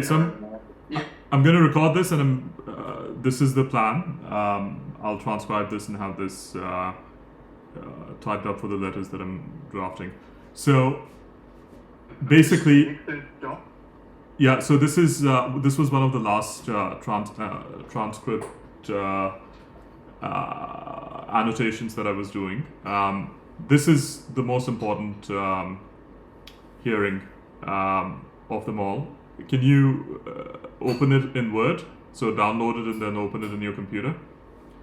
So I'm going to record this, and this is the plan. I'll transcribe this and have this typed up for the letters that I'm drafting. So basically, yeah. So this was one of the last transcript annotations that I was doing. This is the most important hearing of them all. Can you open it in Word? So download it and then open it in your computer.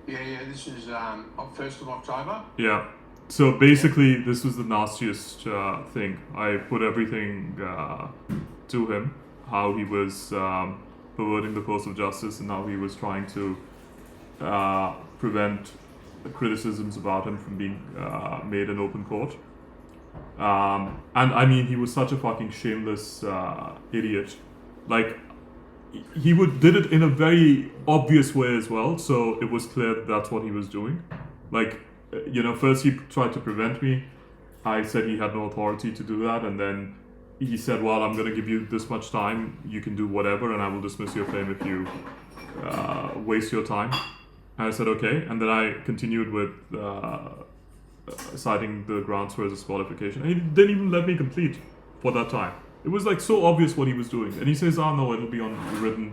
Yeah. This is 1st of October. Yeah. So basically, this was the nastiest thing. I put everything to him, how he was perverting the course of justice and how he was trying to prevent criticisms about him from being made in open court. And I mean, he was such a fucking shameless idiot. Like, he did it in a very obvious way as well, so it was clear that's what he was doing. Like, first he tried to prevent me. I said he had no authority to do that, and then he said, well, I'm going to give you this much time, you can do whatever, and I will dismiss your claim if you waste your time. And I said, okay, and then I continued with citing the grounds for his disqualification. And he didn't even let me complete for that time. It was like so obvious what he was doing. And he says, oh no, it'll be written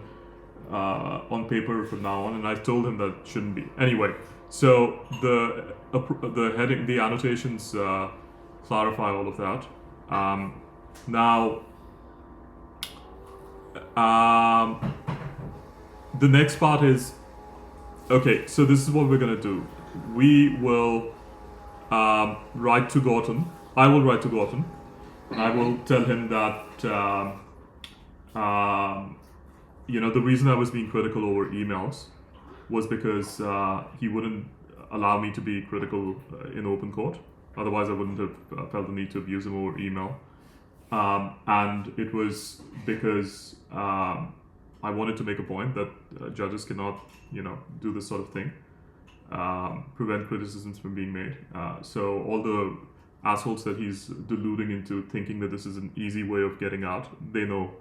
on paper from now on. And I told him that shouldn't be. Anyway, so the heading, the annotations clarify all of that. Now, the next part is, okay, so this is what we're going to do. We will write to Gorton. I will write to Gorton. And I will tell him that, the reason I was being critical over emails was because he wouldn't allow me to be critical in open court. Otherwise, I wouldn't have felt the need to abuse him over email. And it was because I wanted to make a point that judges cannot, do this sort of thing, prevent criticisms from being made. So all the assholes that he's deluding into thinking that this is an easy way of getting out, they know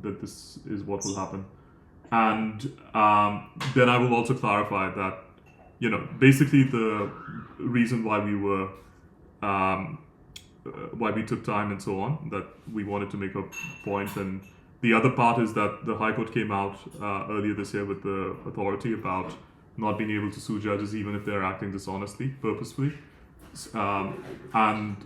that this is what will happen. And then I will also clarify that, basically the reason why we were, why we took time and so on, that we wanted to make a point. And the other part is that the High Court came out earlier this year with the authority about not being able to sue judges even if they're acting dishonestly, purposefully. And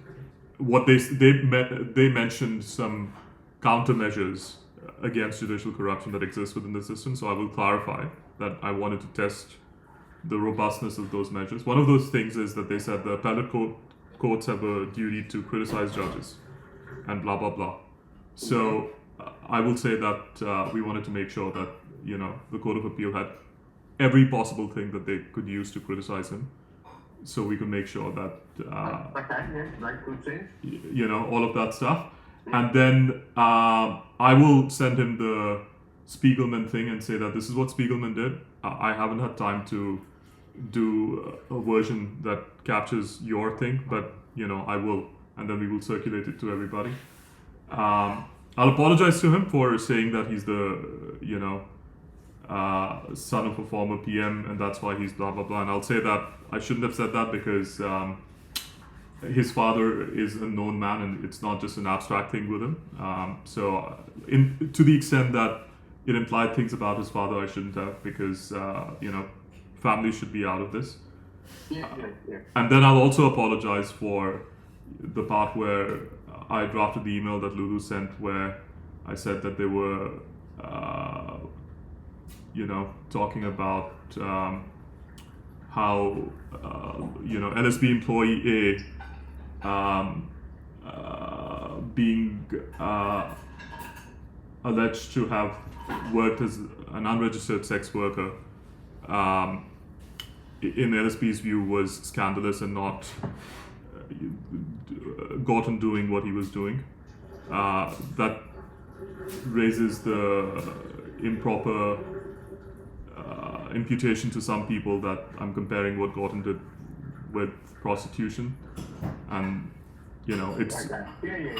what they mentioned some countermeasures against judicial corruption that exist within the system. So I will clarify that I wanted to test the robustness of those measures. One of those things is that they said the appellate courts have a duty to criticize judges and blah blah blah. So I will say that we wanted to make sure that the Court of Appeal had every possible thing that they could use to criticize him. So we could make sure that, all of that stuff. And then I will send him the Spiegelman thing and say that this is what Spiegelman did. I haven't had time to do a version that captures your thing, but, I will. And then we will circulate it to everybody. I'll apologize to him for saying that he's the, son of a former PM, and that's why he's blah blah blah. And I'll say that I shouldn't have said that because his father is a known man, and it's not just an abstract thing with him. So, to the extent that it implied things about his father, I shouldn't have, because families should be out of this. Yeah. And then I'll also apologize for the part where I drafted the email that Lulu sent, where I said that they were. Talking about how LSB employee A being alleged to have worked as an unregistered sex worker in LSB's view was scandalous and not Gorton doing what he was doing. That raises the improper imputation to some people that I'm comparing what Gorton did with prostitution, and it's Yeah.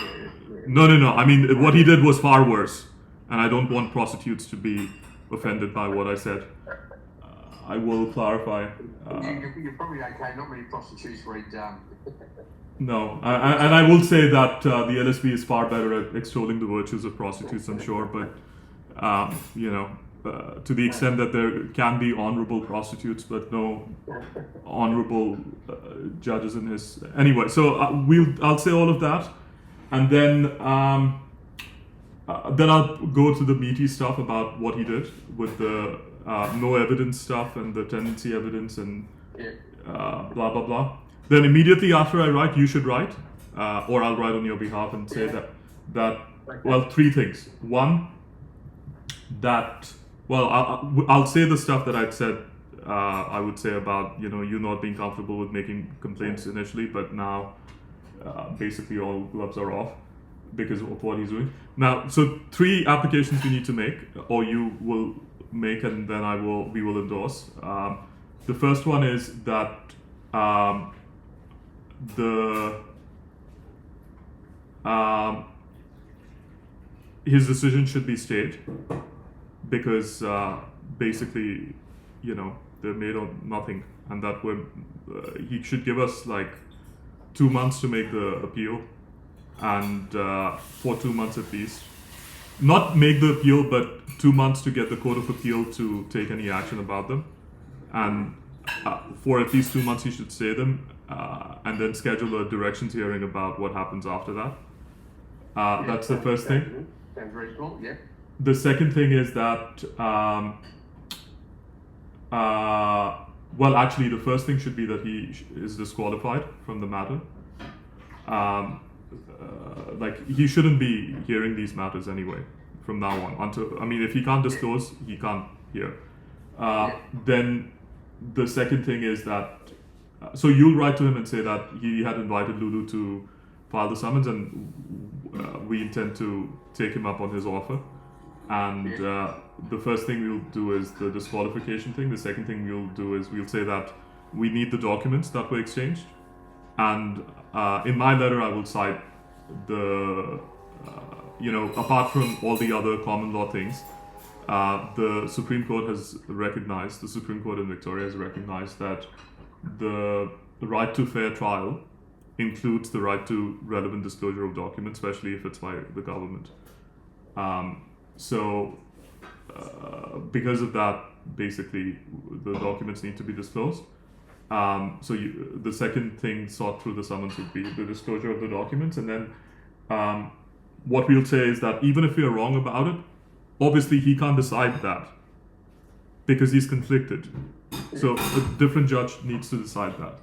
no. I mean, what he did was far worse. and I don't want prostitutes to be offended by what I said. I will clarify. You're probably okay. Not many prostitutes read. No, and I will say that the LSB is far better at extolling the virtues of prostitutes, I'm sure, but to the extent that there can be honorable prostitutes, but no honorable judges in his. Anyway, so I'll say all of that, and then I'll go to the meaty stuff about what he did with the no evidence stuff and the tendency evidence and blah blah blah. Then immediately after I write, you should write, or I'll write on your behalf and say that well, three things. One, that I'll say the stuff that I'd said. I would say about you not being comfortable with making complaints initially, but now basically all gloves are off because of what he's doing. Now, so 3 applications we need to make, or you will make, and then we will endorse. The first one is that his decision should be stayed because basically, they're made on nothing, and that he should give us like 2 months to make the appeal, and for 2 months at least, not make the appeal, but 2 months to get the Court of Appeal to take any action about them, and for at least 2 months he should stay them, and then schedule a directions hearing about what happens after that. That's the first thing. Sounds reasonable. Yeah. The second thing is that, actually, the first thing should be that he is disqualified from the matter. He shouldn't be hearing these matters anyway from now on. If he can't disclose, he can't hear. Then the second thing is that, so you'll write to him and say that he had invited Lulu to file the summons, and we intend to take him up on his offer. And the first thing we'll do is the disqualification thing. The second thing we'll do is we'll say that we need the documents that were exchanged. And in my letter, I will cite the, apart from all the other common law things, the Supreme Court in Victoria has recognized that the right to fair trial includes the right to relevant disclosure of documents, especially if it's by the government. Because of that, basically, the documents need to be disclosed. The second thing sought through the summons would be the disclosure of the documents, and then what we'll say is that even if we are wrong about it, obviously he can't decide that because he's conflicted. So a different judge needs to decide that.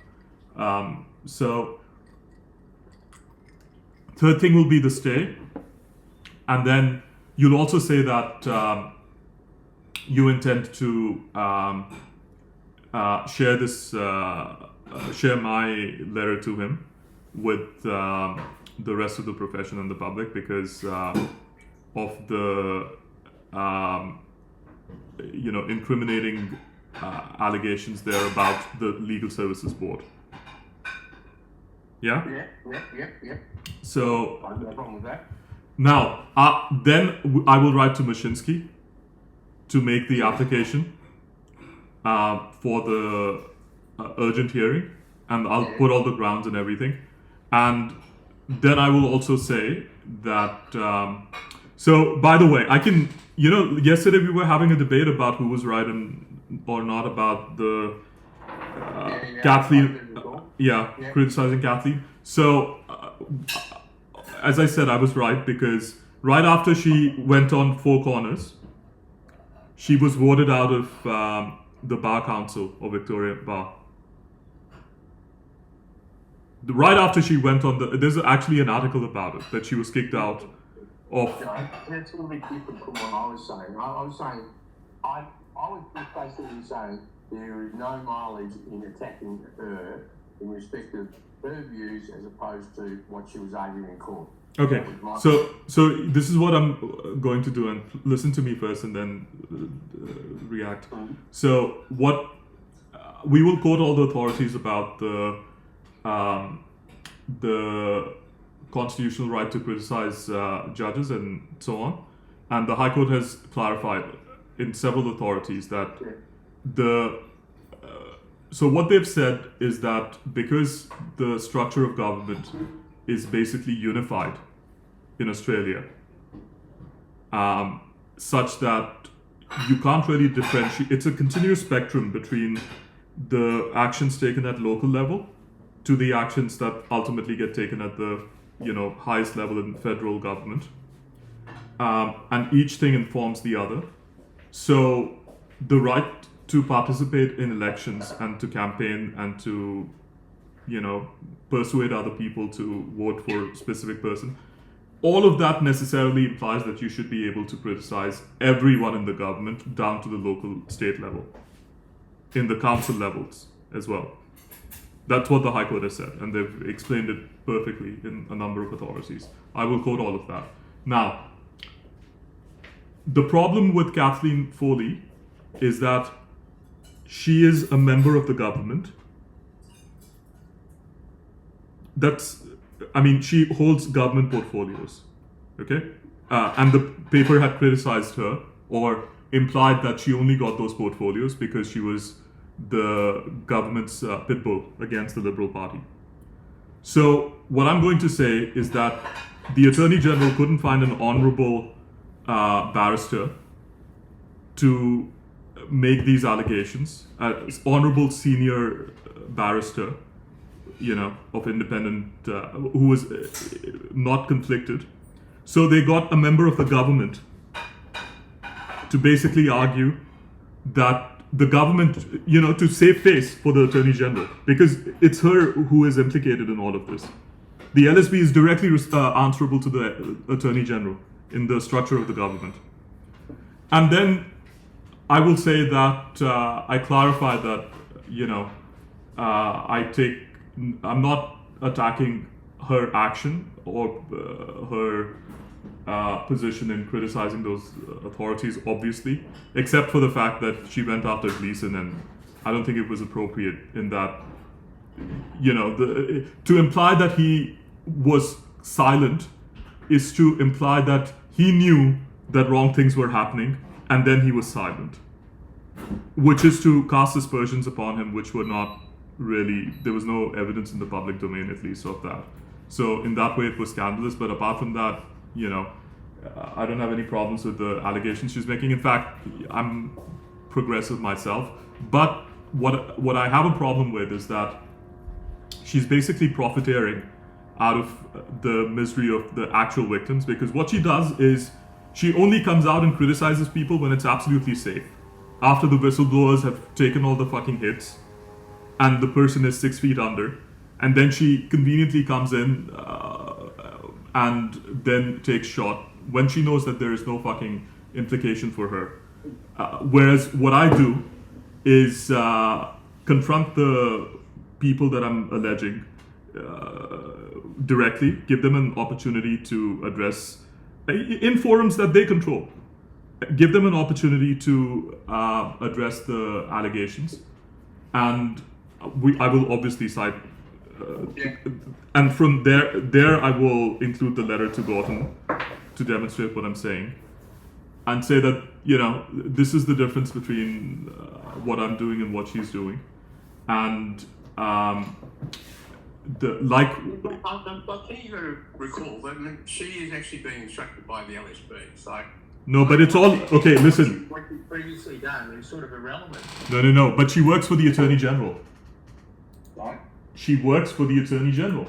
Third thing will be the stay, and then you'll also say that you intend to share my letter to him with the rest of the profession and the public because of the incriminating allegations there about the Legal Services Board. Yeah? Yeah. So No problem with that. now, then I will write to Mashinsky to make the application for the urgent hearing, and I'll put all the grounds and everything. And then I will also say that, so by the way, I can, yesterday we were having a debate about who was right or not about the Kathleen, criticizing Kathleen. So, as I said, I was right because right after she went on Four Corners, she was voted out of the Bar Council of Victoria Bar. Right after she went on there's actually an article about it, that she was kicked out of. That's a little bit different from what I was saying. I was saying, I was basically saying there is no mileage in attacking her in respect of her views as opposed to what she was arguing in court. Okay, so this is what I'm going to do, and listen to me first and then react. So what we will quote all the authorities about the constitutional right to criticize judges and so on, and the High Court has clarified in several authorities that so what they've said is that because the structure of government is basically unified in Australia, such that you can't really differentiate. It's a continuous spectrum between the actions taken at local level to the actions that ultimately get taken at the highest level in federal government, and each thing informs the other. So the right to participate in elections and to campaign and to persuade other people to vote for a specific person, all of that necessarily implies that you should be able to criticize everyone in the government down to the local state level, in the council levels as well. That's what the High Court has said, and they've explained it perfectly in a number of authorities. I will quote all of that. Now, the problem with Kathleen Foley is that she is a member of the government. She holds government portfolios, okay? And the paper had criticized her or implied that she only got those portfolios because she was the government's pit bull against the Liberal Party. So what I'm going to say is that the Attorney General couldn't find an honorable barrister to make these allegations, honorable senior barrister, of independent, who was not conflicted. So they got a member of the government to basically argue that the government, to save face for the Attorney General, because it's her who is implicated in all of this. The LSB is directly answerable to the Attorney General in the structure of the government. And then I will say that I clarify that, I'm not attacking her action or her position in criticizing those authorities, obviously, except for the fact that she went after Gleeson, and I don't think it was appropriate in that, to imply that he was silent is to imply that he knew that wrong things were happening and then he was silent, which is to cast aspersions upon him which were not really, there was no evidence in the public domain at least of that. So in that way it was scandalous, but apart from that, I don't have any problems with the allegations she's making. In fact, I'm progressive myself, but what I have a problem with is that she's basically profiteering out of the misery of the actual victims, because what she does is she only comes out and criticizes people when it's absolutely safe. After the whistleblowers have taken all the fucking hits and the person is 6 feet under, and then she conveniently comes in and then takes shot when she knows that there is no fucking implication for her. Whereas what I do is confront the people that I'm alleging directly, give them an opportunity to address in forums that they control. Give them an opportunity to address the allegations, and I will obviously cite. And from there I will include the letter to Gorton to demonstrate what I'm saying, and say that this is the difference between what I'm doing and what she's doing, and But can you recall that she is actually being instructed by the LSB, so. No, but it's all okay. Listen. What you've previously done is sort of irrelevant. No. But she works for the Attorney General. Right. She works for the Attorney General.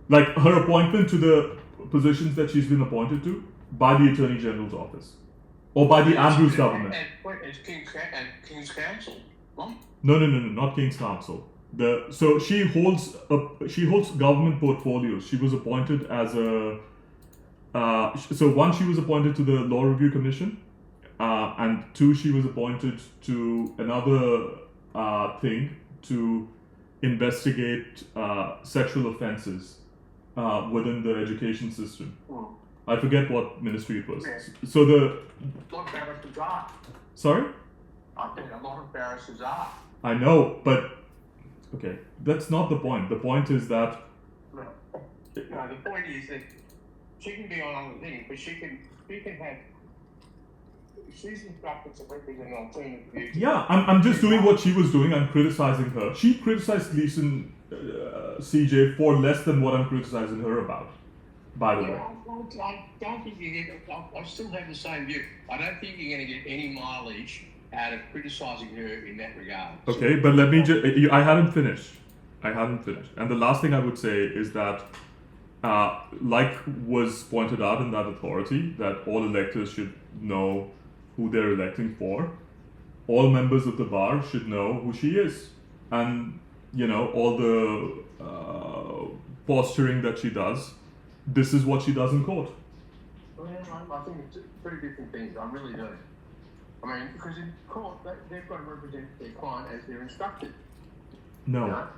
Like her appointment to the positions that she's been appointed to by the Attorney General's office, or by the Andrews government. As King's Counsel. What? No, not King's Counsel. So she holds government portfolios. She was appointed as a. So one, she was appointed to the Law Review Commission, and two, she was appointed to another thing to investigate sexual offences within the education system. Oh. I forget what ministry it was. Yeah. So A lot of barristers are. Sorry? I think a lot of barristers are. I know, but okay, that's not the point. The point is that No, the point is that she can be on other things, but she can You can have. She's instructed to represent an alternative view. Yeah, I'm just doing what she was doing. I'm criticizing her. She criticized Gleason CJ for less than what I'm criticizing her about, by the way. I don't think you get. I still have the same view. I don't think you're going to get any mileage out of criticising her in that regard. Okay, but let me just. I hadn't finished. And the last thing I would say is that, like was pointed out in that authority, that all electors should know who they're electing for. All members of the bar should know who she is. And, all the posturing that she does, this is what she does in court. Well, I think it's pretty different things. I really do. I mean, because in court, they've got to represent their client as they're instructed. No.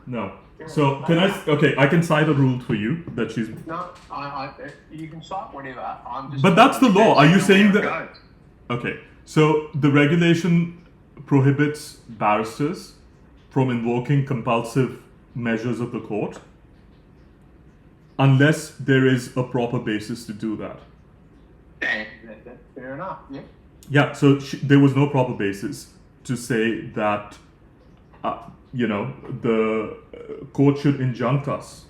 So can I can cite a rule for you that she's. No, you can cite whatever. I'm just. But that's the law. Are you saying that? Okay. So the regulation prohibits barristers from invoking compulsive measures of the court unless there is a proper basis to do that. That's fair enough. Yeah. Yeah. So there was no proper basis to say that. The court should injunct us